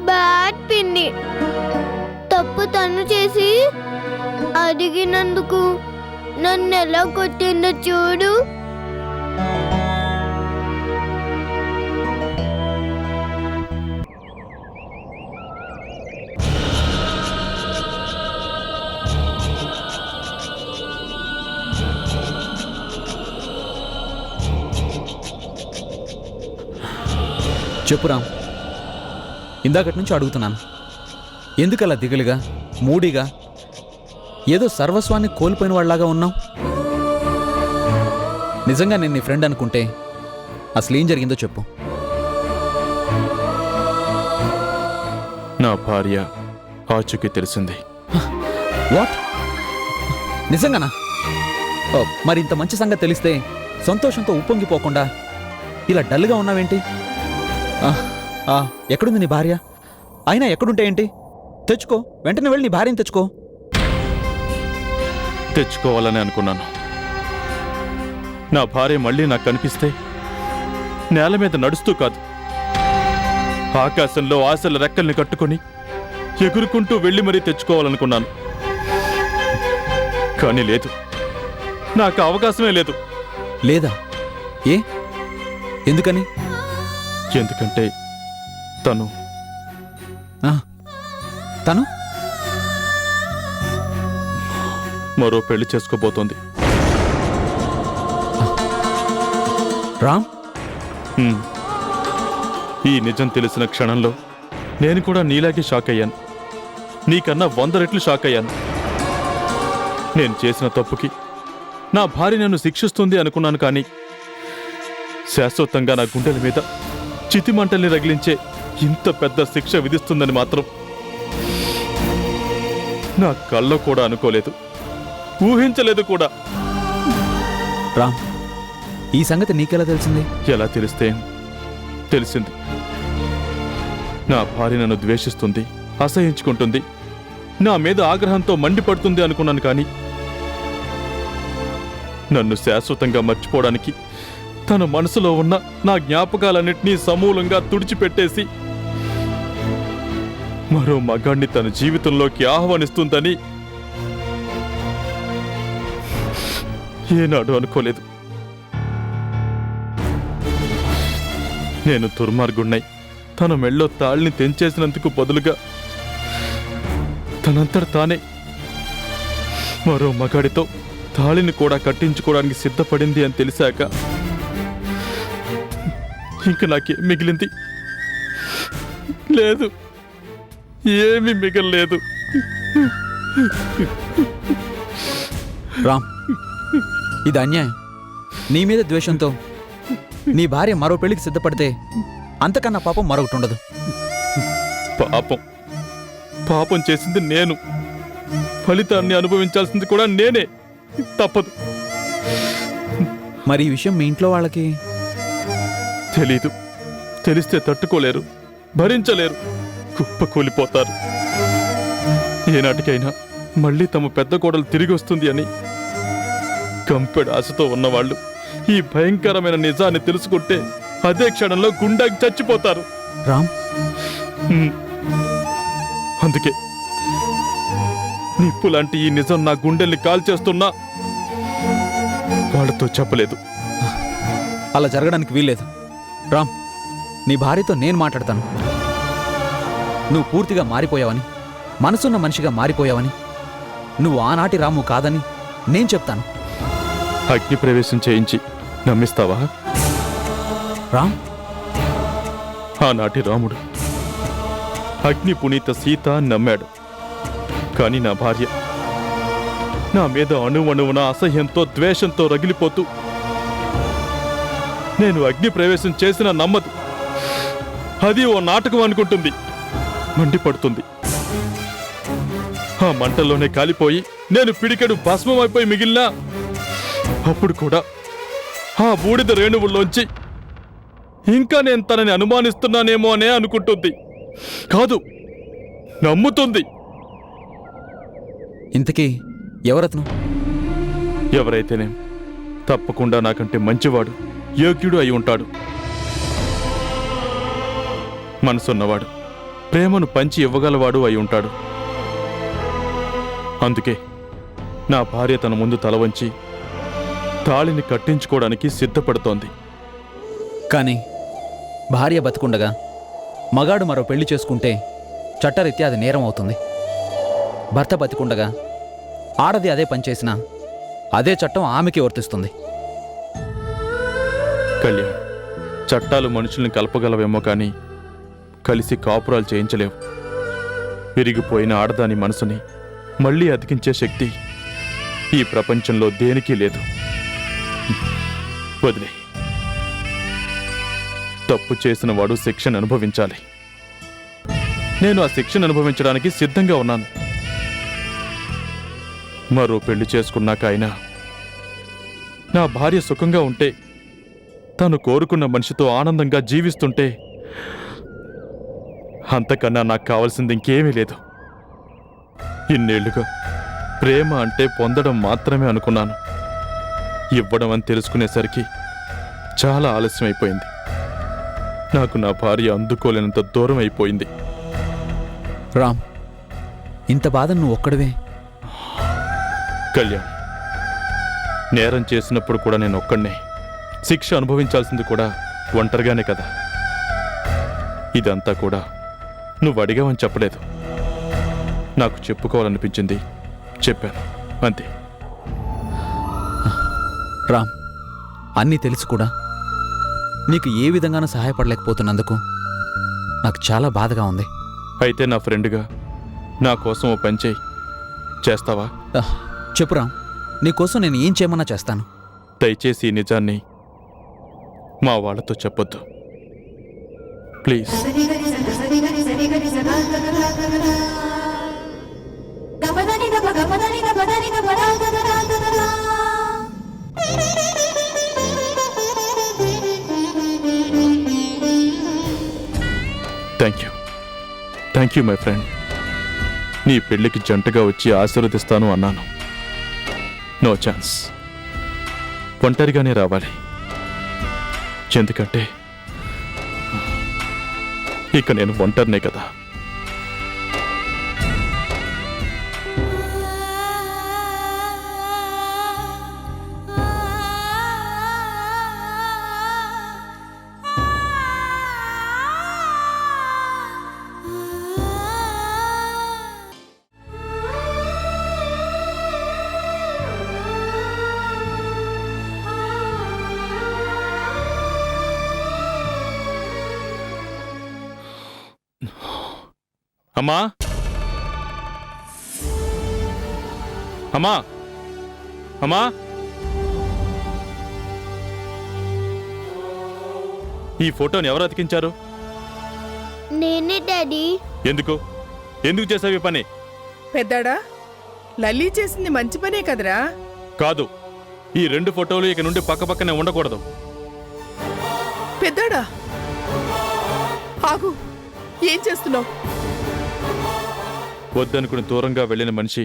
S11: బ్యాడ్ పిన్ని. తప్పు తను చేసి అడిగినందుకు నన్ను ఎలా కొట్టిందో చూడు.
S5: చెప్పు రామ్, ఇందాకటి నుంచి అడుగుతున్నాను. ఎందుకలా దిగులుగా, మూడీగా, ఏదో సర్వస్వాన్ని కోల్పోయిన వాళ్ళలాగా ఉన్నావు? నిజంగా నేను నీ ఫ్రెండ్ అనుకుంటే అసలు ఏం జరిగిందో చెప్పు.
S6: నా భార్య ఆచూకీ తెలిసింది.
S5: వాట్? నిజంగానా? మరి ఇంత మంచి సంగతి తెలిస్తే సంతోషంతో ఉప్పొంగిపోకుండా ఇలా డల్గా ఉన్నావేంటి? ఎక్కడుంది నీ భార్య? అయినా ఎక్కడుంటే ఏంటి? తెచ్చుకో, వెంటనే వెళ్ళి నీ భార్యని తెచ్చుకో.
S6: తెచ్చుకోవాలని అనుకున్నాను. నా భార్య మళ్ళీ నాకు కనిపిస్తే నేల మీద నడుస్తూ కాదు, ఆకాశంలో ఆశల రెక్కల్ని కట్టుకొని ఎగురుకుంటూ వెళ్ళి మరీ తెచ్చుకోవాలనుకున్నాను. కానీ లేదు, నాకు అవకాశమే లేదు.
S5: లేదా? ఏ? ఎందుకని?
S6: ఎందుకంటే తను మరో పెళ్లి చేసుకోబోతోంది.
S5: రామ్,
S6: ఈ నిజం తెలిసిన క్షణంలో నేను కూడా నీలాగే షాక్ అయ్యాను. నీకన్నా 100 రెట్లు షాక్ అయ్యాను. నేను చేసిన తప్పుకి నా భార్య నన్ను శిక్షిస్తుంది అనుకున్నాను, కానీ శాశ్వతంగా నా గుండెల మీద చితిమంటల్ని రగిలించే ఇంత పెద్ద శిక్ష విధిస్తుందని మాత్రం నా కళ్ళ కూడా అనుకోలేదు, ఊహించలేదు కూడా.
S5: రామ్, ఈ సంగతి నీకెలా తెలిసింది?
S6: ఎలా తెలిస్తే తెలిసింది. నా భార్య నన్ను ద్వేషిస్తుంది, అసహించుకుంటుంది, నా మీద ఆగ్రహంతో మండిపడుతుంది అనుకున్నాను, కానీ నన్ను శాశ్వతంగా మర్చిపోవడానికి తన మనసులో ఉన్న నా జ్ఞాపకాలన్నింటినీ సమూలంగా తుడిచిపెట్టేసి మరో మగాణ్ణి తన జీవితంలోకి ఆహ్వానిస్తుందని ఏనాడు అనుకోలేదు. నేను దుర్మార్గుణ్ణై తన మెళ్ళో తాళిని తెంచేసినందుకు బదులుగా తనంతట తానే మరో మగాడితో తాళిని కూడా కట్టించుకోవడానికి సిద్ధపడింది అని తెలిసాక ఇంక నాకేం మిగిలింది? లేదు, ఏమీ మిగలలేదు.
S5: రామ్, ఇది అన్యాయం. నీ మీద ద్వేషంతో నీ భార్య మరో పెళ్లికి సిద్ధపడితే అంతకన్నా పాపం మరొకటి ఉండదు.
S6: పాపం పాపం చేసింది నేను, ఫలితాన్ని అనుభవించాల్సింది కూడా నేనే. తప్పదు.
S5: మరి ఈ విషయం మీ ఇంట్లో వాళ్ళకి
S6: తెలీదు. తెలిస్తే తట్టుకోలేరు, భరించలేరు, కుప్పకూలిపోతారు. ఏనాటికైనా మళ్ళీ తమ పెద్ద కోడలు తిరిగి వస్తుంది అని కంపెడు ఆశతో ఉన్నవాళ్ళు ఈ భయంకరమైన నిజాన్ని తెలుసుకుంటే అదే క్షణంలో గుండాకి చచ్చిపోతారు.
S5: రామ్,
S6: అందుకే నిప్పు లాంటి ఈ నిజం నా గుండెల్ని కాల్చేస్తున్నా వాళ్ళతో చెప్పలేదు.
S5: అలా జరగడానికి వీల్లేదు. రామ్, నీ భార్యతో నేను మాట్లాడతాను. నువ్వు పూర్తిగా మారిపోయావని, మనసున్న మనిషిగా మారిపోయావని, నువ్వు ఆనాటి రాము కాదని నేను చెప్తాను.
S6: అగ్ని ప్రవేశం చేయించి నమ్మిస్తావా?
S5: రామ్,
S6: ఆనాటి రాముడు అగ్ని పునీత సీత నమ్మాడు. కాని నా భార్య నా మీద అణువణువున అసహ్యంతో ద్వేషంతో రగిలిపోతూ నేను అగ్ని ప్రవేశం చేసినా నమ్మదు. అది ఓ నాటకం అనుకుంటుంది, మండిపడుతుంది. ఆ మంటల్లోనే కాలిపోయి నేను పిడికెడు భస్మమైపోయి మిగిలినా అప్పుడు కూడా ఆ బూడిద రేణువుల్లోంచి ఇంకా నేను తనని అనుమానిస్తున్నానేమో అనే అనుకుంటుంది. కాదు, నమ్ముతుంది.
S5: ఇంతకీ ఎవరతను?
S6: ఎవరైతేనేం తప్పకుండా నాకంటే మంచివాడు, యోగ్యుడు అయి ఉంటాడు. మనసున్నవాడు, ప్రేమను పంచి ఇవ్వగలవాడు అయి ఉంటాడు. అందుకే నా భార్య తన ముందు తల వంచి తాళిని కట్టించుకోవడానికి సిద్ధపడుతోంది.
S5: కానీ భార్య బతికుండగా మగాడు మరో పెళ్లి చేసుకుంటే చట్టరీత్యా అది నేరం అవుతుంది. భర్త బతికుండగా ఆడది అదే పనిచేసినా అదే చట్టం ఆమెకి వర్తిస్తుంది.
S6: కళ్యాణ్, చట్టాలు మనుషుల్ని కలపగలవేమో కానీ కలిసి కాపురాలు చేయించలేవు. విరిగిపోయిన ఆడదాని మనసుని మళ్ళీ అతికించే శక్తి ఈ ప్రపంచంలో దేనికి లేదు. వదిలే. తప్పు చేసిన వాడు శిక్షను అనుభవించాలి. నేను ఆ శిక్షను అనుభవించడానికి సిద్ధంగా ఉన్నాను. మరో పెళ్లి చేసుకున్నాక అయినా నా భార్య సుఖంగా ఉంటే, తను కోరుకున్న మనిషితో ఆనందంగా జీవిస్తుంటే అంతకన్నా నాకు కావాల్సింది ఇంకేమీ లేదు. ఇన్నేళ్లుగా ప్రేమ అంటే పొందడం మాత్రమే అనుకున్నాను. ఇవ్వడం అని తెలుసుకునేసరికి చాలా ఆలస్యం అయిపోయింది. నాకు నా భార్య అందుకోలేనంత దూరం అయిపోయింది.
S5: రామ్, ఇంత బాధ నువ్వు ఒక్కడివే.
S6: కళ్యాణ్, నేరం చేసినప్పుడు కూడా నేను ఒక్కడినే. శిక్ష అనుభవించాల్సింది కూడా ఒంటరిగానే కదా. ఇదంతా కూడా నువ్వు అడిగావని చెప్పలేదు. నాకు చెప్పుకోవాలనిపించింది, చెప్పాను, అంతే.
S5: రామ్, అన్నీ తెలుసు కూడా నీకు ఏ విధంగానూ సహాయపడలేకపోతున్నందుకు నాకు చాలా బాధగా ఉంది.
S6: అయితే నా ఫ్రెండ్గా నా కోసం ఓ పని చేయి. చేస్తావా?
S5: చెప్పు రామ్, నీకోసం నేను ఏం చేయమన్నా చేస్తాను.
S6: దయచేసి ఈ నిజాన్ని మా వాళ్ళతో చెప్పొద్దు, please. Thank you my friend. నీ పెళ్లికి జంటగా వచ్చి ఆశీర్వదిస్తాను అన్నాను. No chance. ఒంటరిగానే రావాలి. ఎందుకంటే ఇక నేను ఒంటరినే కదా. అమ్మా, అమ్మా, అమ్మా, ఈ ఫోటోని ఎవరు అతికించారు?
S11: నేనే డాడీ.
S6: ఎందుకు ఎందుకు చేసావు ఈ పని?
S10: పెద్దాడా, లల్లీ చేసింది మంచి పనే కదరా.
S6: కాదు, ఈ 2 ఫోటోలు ఇక నుండి పక్కపక్కనే ఉండకూడదు.
S10: పెద్దాడా, ఆగు, ఏం చేస్తున్నావు?
S6: వద్దనుకుని దూరంగా వెళ్ళిన మనిషి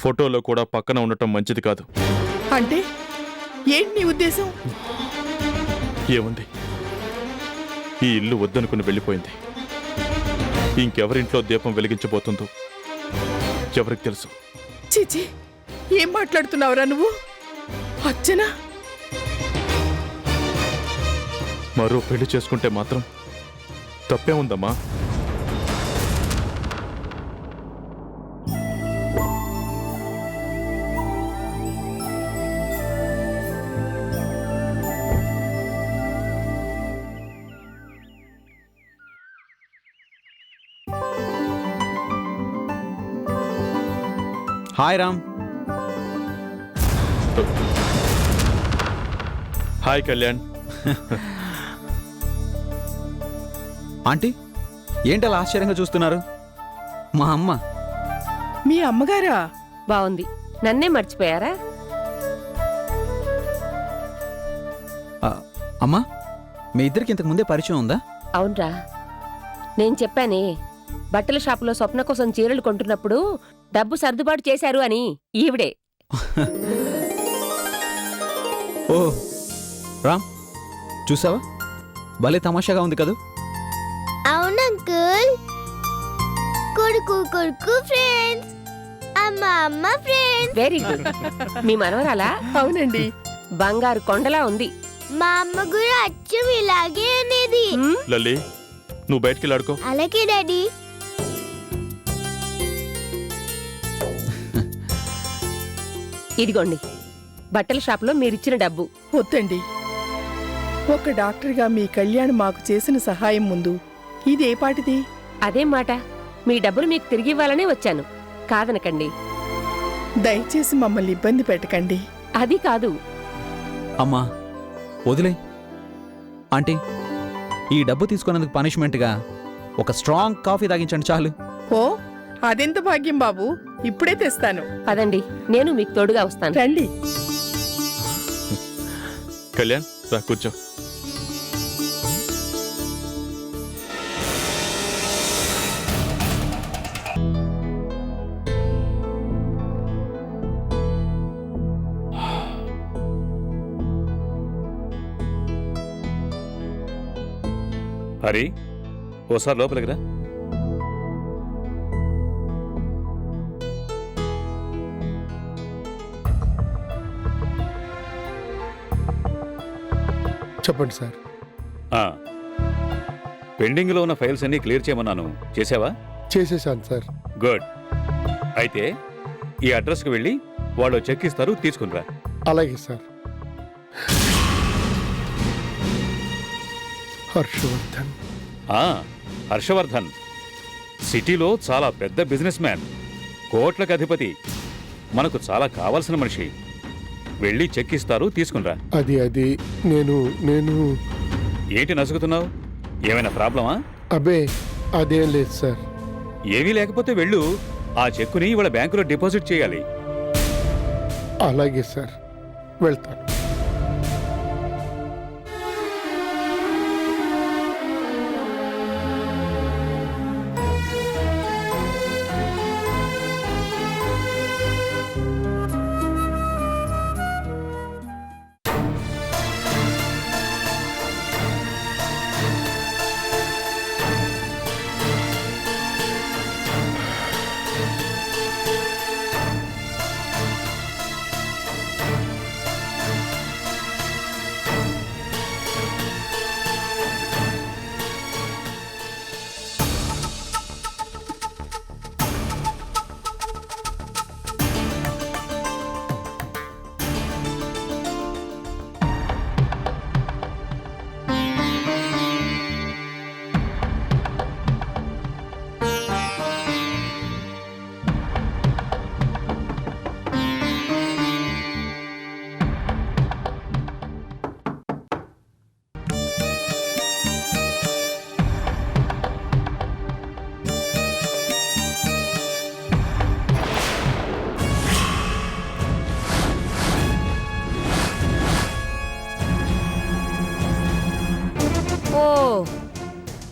S6: ఫోటోలో కూడా పక్కన ఉండటం మంచిది కాదు.
S10: అంటే ఏంటి నీ ఉద్దేశం?
S6: ఏముంది, ఈ ఇల్లు వద్దనుకుని వెళ్ళిపోయింది. ఇంకెవరింట్లో దీపం వెలిగించబోతుందో ఎవరికి తెలుసు?
S10: చీచి, ఏం మాట్లాడుతున్నావురా నువ్వు? అచ్చనా?
S6: మరో పెళ్లి చేసుకుంటే మాత్రం తప్పే ఉందమ్మా.
S5: Hi Ram.
S6: Hi Kalyan.
S5: Aunty, ఏంటి అలా ఆశ్చర్యంగా చూస్తున్నారు? మా అమ్మ.
S10: మీ అమ్మగారా?
S2: బాగుంది. నన్నే మర్చిపోయారా?
S5: అమ్మా, మీ ఇద్దరికి ఇంతకు ముందే పరిచయం ఉందా?
S2: అవునరా, నేను చెప్పానే బట్టల షాపులో స్వప్న కోసం చీరలు కొంటున్నప్పుడు డబ్బు సర్దుబాటు చేశారు అని. ఈవిడే.
S5: ఓ రామ్, చూసావా, భలే తమాషాగా ఉంది కదా?
S11: అవును అంకుల్. కొడుకు కొడుకు ఫ్రెండ్స్, అమ్మ ఫ్రెండ్స్.
S2: Very good. మీ మనవరాలా?
S10: అవునండి.
S2: బంగారు కొండలా ఉంది.
S11: మా అమ్మ కూడా అచ్చం ఇలాగే అనేది.
S6: లల్లి, నువ్వు బయటికి ఆడుకో.
S11: అలాగే డాడీ.
S2: ఇదిగోండి బట్టల షాపులో మీరిచ్చిన డబ్బు.
S10: వద్దండి, ఒక డాక్టర్గా మీ కళ్యాణ్ మాకు చేసిన సహాయం ముందు ఇది ఏ పాటిది?
S2: అదేం మాట, మీ డబ్బులు మీకు తిరిగి ఇవ్వాలనే వచ్చాను. కాదనకండి.
S10: దయచేసి మమ్మల్ని ఇబ్బంది పెట్టకండి.
S2: అది కాదు.
S5: అమ్మా వదిలే. ఆంటీ, ఈ డబ్బు తీసుకున్నందుకు పనిష్మెంట్గా ఒక స్ట్రాంగ్ కాఫీ తాగించండి చాలు.
S10: ఓ, అదెంత భాగ్యం బాబు, ఇప్పుడే తెస్తాను.
S2: పదండి, నేను మీకు తోడుగా వస్తాను.
S10: రండి.
S6: కళ్యాణ్, రా కూర్చో.
S12: హరి, ఓసారి లోపలికి రా.
S13: చెప్పండి సార్.
S12: పెండింగ్లో ఉన్న ఫైల్స్ అన్ని క్లియర్ చేయమన్నాను, చేసావా?
S13: చేసేసాను సార్.
S12: గుడ్. అయితే ఈ అడ్రస్కి వెళ్ళి వాళ్ళు చెక్ ఇస్తారు, తీసుకునిరా.
S13: అలాగే సార్. హర్షవర్ధన్.
S12: హర్షవర్ధన్ సిటీలో చాలా పెద్ద బిజినెస్ మ్యాన్, కోట్లకు అధిపతి, మనకు చాలా కావాల్సిన మనిషి. వెళ్ళి చెక్ ఇస్తారు, తీసుకునిరా.
S13: అది నేను
S12: ఏంటి నసుగుతున్నావు? ఏమైనా ప్రాబ్లమా?
S13: అబే, అదేం లేదు సార్.
S12: ఏమీ లేకపోతే వెళ్ళు, ఆ చెక్కుని ఇవాళ బ్యాంకులో డిపాజిట్ చేయాలి.
S13: అలాగే సార్, వెళ్తాను.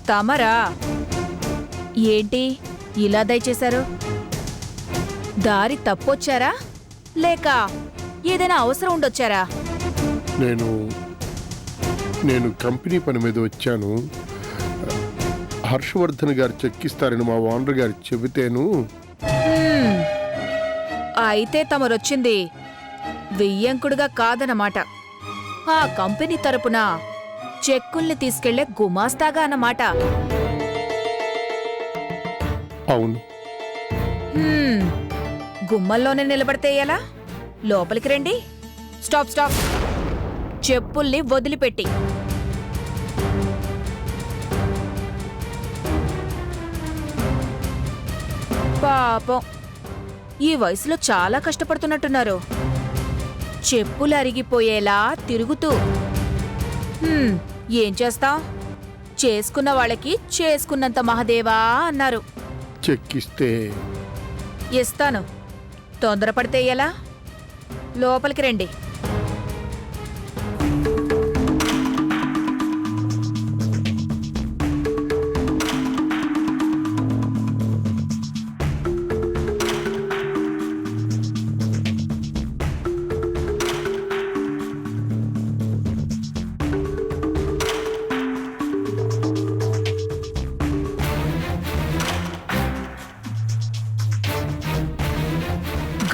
S9: తమరా ఏంటి ఇలా దయచేశారు? దారి తప్పొచ్చారా లేక ఏదైనా అవసరం ఉండొచ్చారా?
S13: నేను కంపెనీ పని మీద వచ్చాను. హర్షవర్ధన్ గారు చెక్కిస్తారని మా ఓనర్ గారు చెబితేను.
S9: అయితే తమరొచ్చింది వెయ్యంకుడుగా కాదన్నమాట. ఆ కంపెనీ తరపున చెక్కుల్ని తీసుకెళ్లే గుమాస్తాగా అన్నమాట.
S13: అవును.
S9: గుమ్మల్లోనే నిలబడితే ఎలా? లోపలికి రండి. Stop stop. చెప్పుల్ని వదిలిపెట్టి. పాపం ఈ వయసులో చాలా కష్టపడుతున్నట్టున్నారు. చెప్పులు అరిగిపోయేలా తిరుగుతూ. ఏం చేస్తాం? చేసుకున్న వాళ్ళకి చేసుకున్నంత మహదేవా అన్నారు.
S13: చెక్కిస్తే
S9: ఇస్తాను. తొందరపడితే ఎలా? లోపలికి రండి.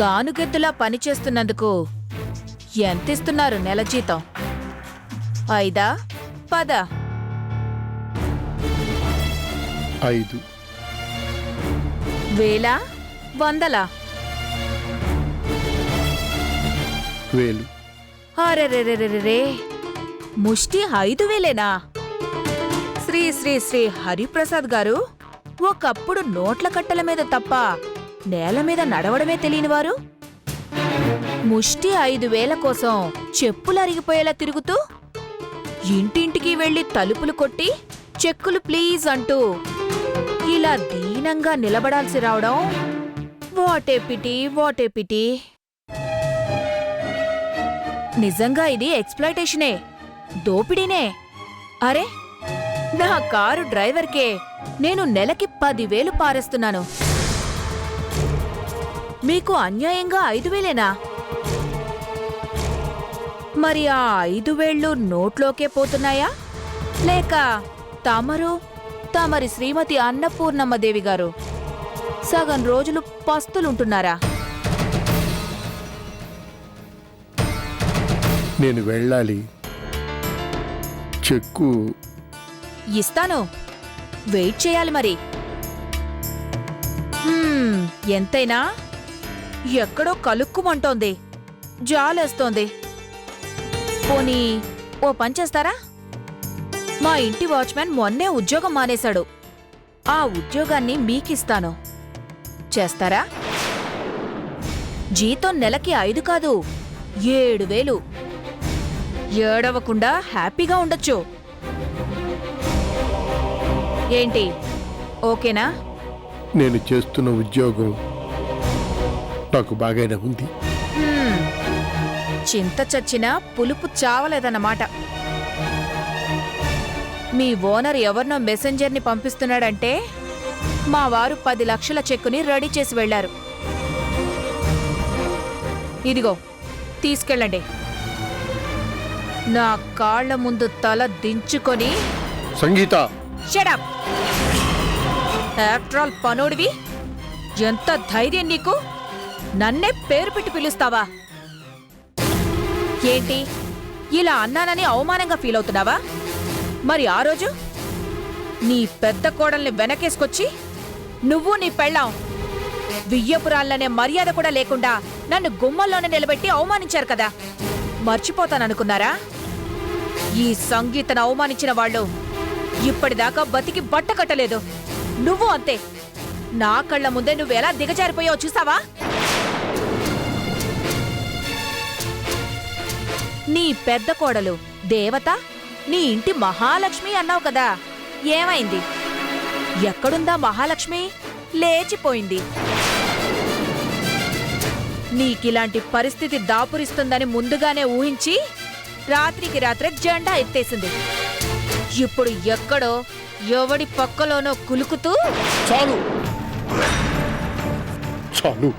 S9: గానుగెద్దులా పనిచేస్తున్నందుకు ఎంతిస్తున్నారు నెల జీతం? 5, 10?
S13: 5.
S9: 1000, 100?
S13: 1000.
S9: అరెరెరెరెరే, ముష్టి 5000ఏనా? శ్రీ శ్రీ శ్రీ హరిప్రసాద్ గారు ఒకప్పుడు నోట్ల కట్టల మీద తప్ప నేల మీద నడవడమే తెలియనివారు ముష్టి 5000 కోసం చెప్పులు అరిగిపోయేలా తిరుగుతూ ఇంటింటికి వెళ్లి తలుపులు కొట్టి చెక్కులు ప్లీజ్ అంటూ ఇలా దీనంగా నిలబడాల్సి రావడం వాటే పిటి. నిజంగా ఇది ఎక్స్‌ప్లాయిటేషనే, దోపిడీనే. అరే, నా కారు డ్రైవర్కే నేను నెలకి 10,000 పారేస్తున్నాను. మీకు అన్యాయంగా 5,000ఏనా? మరి ఆ 5,000 నోట్లోకే పోతున్నాయా లేక తమరి శ్రీమతి అన్నపూర్ణమ్మదేవి గారు సగం రోజులు పస్తులుంటున్నారా?
S13: నేను వెళ్ళాలి. చెక్కు
S9: ఇస్తాను. వెయిట్ చేయాలి మరి. ఎంతైనా ఎక్కడో కలుక్కుమంటోంది, జాలేస్తోంది. పోనీ ఓ పనిచేస్తారా? మా ఇంటి వాచ్మెన్ మొన్నే ఉద్యోగం మానేశాడు. ఆ ఉద్యోగాన్ని మీకిస్తాను. చేస్తారా? జీతం నెలకి 5 కాదు, 7,000. ఏడవకుండా హ్యాపీగా ఉండొచ్చు. ఏంటి, ఓకేనా?
S13: నేను చేస్తున్న ఉద్యోగం నాకు బాగానే ఉంది.
S9: చింత చచ్చినా పులుపు చావలేదన్నమాట. మీ ఓనర్ ఎవరినో మెసెంజర్ని పంపిస్తున్నాడంటే మా వారు 10 లక్షల చెక్కుని రెడీ చేసి వెళ్లారు. ఇదిగో తీసుకెళ్ళండి. నా కాళ్ల ముందు తల దించుకొని
S13: సంగీత,
S9: షట్ అప్. ఆఫ్టర్ ఆల్ పనోడివి, ఎంత ధైర్యం నీకు? నన్నే పేరు పెట్టి పిలుస్తావా? ఏంటి, ఇలా అన్నానని అవమానంగా ఫీల్ అవుతున్నావా? మరి ఆ రోజు నీ పెద్ద కోడల్ని వెనకేసుకొచ్చి నువ్వు నీ పెళ్ళాం వియ్యపురాళ్ళనే మర్యాద కూడా లేకుండా నన్ను గుమ్మల్లోనే నిలబెట్టి అవమానించారు కదా. మర్చిపోతాననుకున్నారా? ఈ సంగీతను అవమానించిన వాళ్ళు ఇప్పటిదాకా బతికి బట్ట కట్టలేదు. నువ్వు అంతే. నా కళ్ళ ముందే నువ్వెలా దిగజారిపోయావో చూసావా? నీ పెద్ద కోడలు దేవత, నీ ఇంటి మహాలక్ష్మి అన్నావు కదా, ఏమైంది? ఎక్కడుందా మహాలక్ష్మి? లేచిపోయింది. నీకిలాంటి పరిస్థితి దాపురిస్తుందని ముందుగానే ఊహించి రాత్రికి రాత్రే జెండా ఎత్తేసింది. ఇప్పుడు ఎక్కడో ఎవడి పక్కలోనో కులుకుతూ
S13: చాలు చాలు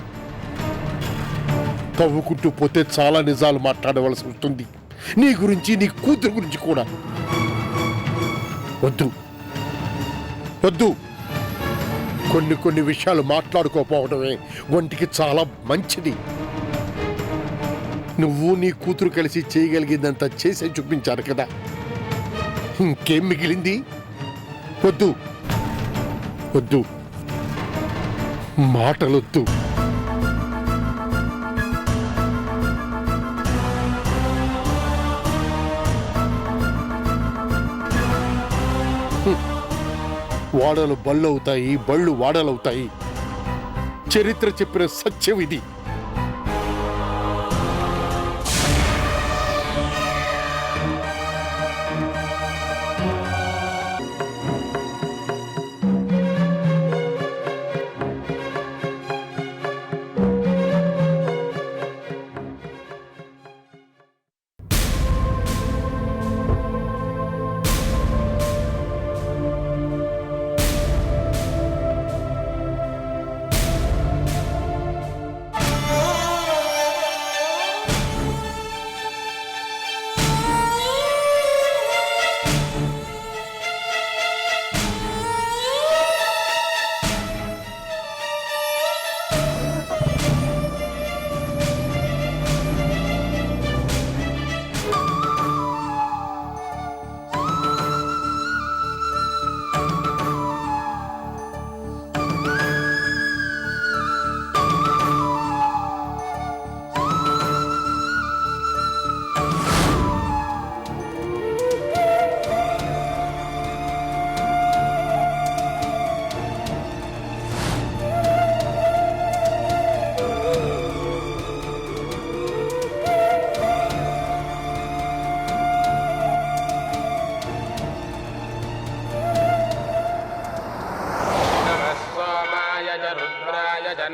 S13: తవ్వుకుంటూ పోతే చాలా నిజాలు మాట్లాడవలసి ఉంటుంది. నీ గురించి, నీ కూతురు గురించి కూడా. వద్దు వద్దు, కొన్ని విషయాలు మాట్లాడుకోపోవడమే ఒంటికి చాలా మంచిది. నువ్వు నీ కూతురు కలిసి చేయగలిగిందంతా చేసే చూపించారు కదా, ఇంకేం మిగిలింది? వద్దు వద్దు, మాటలొద్దు. వాడలు బళ్ళవుతాయి, బళ్ళు వాడలవుతాయి. చరిత్ర చెప్పిన సత్యం ఇది.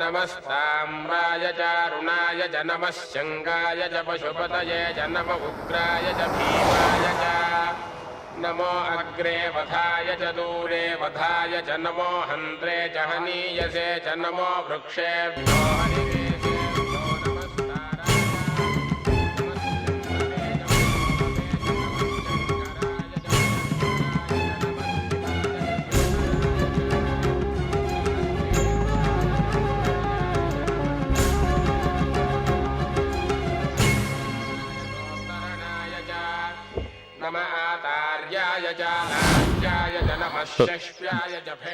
S14: నమస్తామ్రాయ చ రుణాయ చ నమః శంగాయ చ పశుపతయే చ నమ ఉగ్రాయ చ భీమాయ చ నమో అగ్రే వధాయ చ దూరే వధాయ చ నమో హంత్రే చ హనీయసే చ నమో వృక్షేభ్యో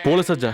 S6: పూల సజ్జ.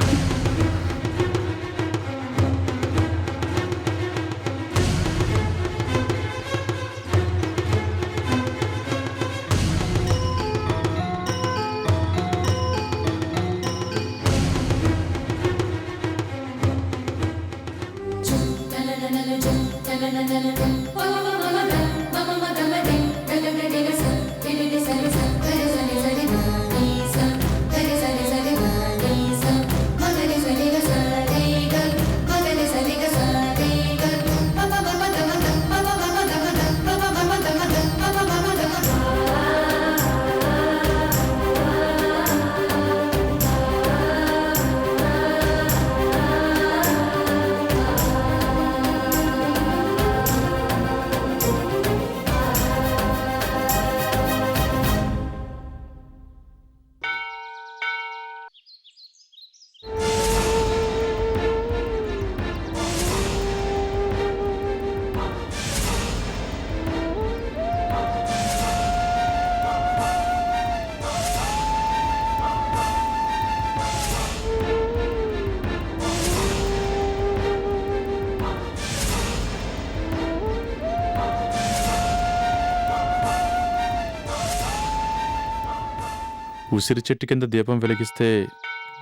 S6: ఉసిరి చెట్టు కింద దీపం వెలిగిస్తే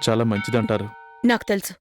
S6: చాలా మంచిదంటారు.
S3: నాకు తెలుసు.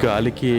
S6: గాలికి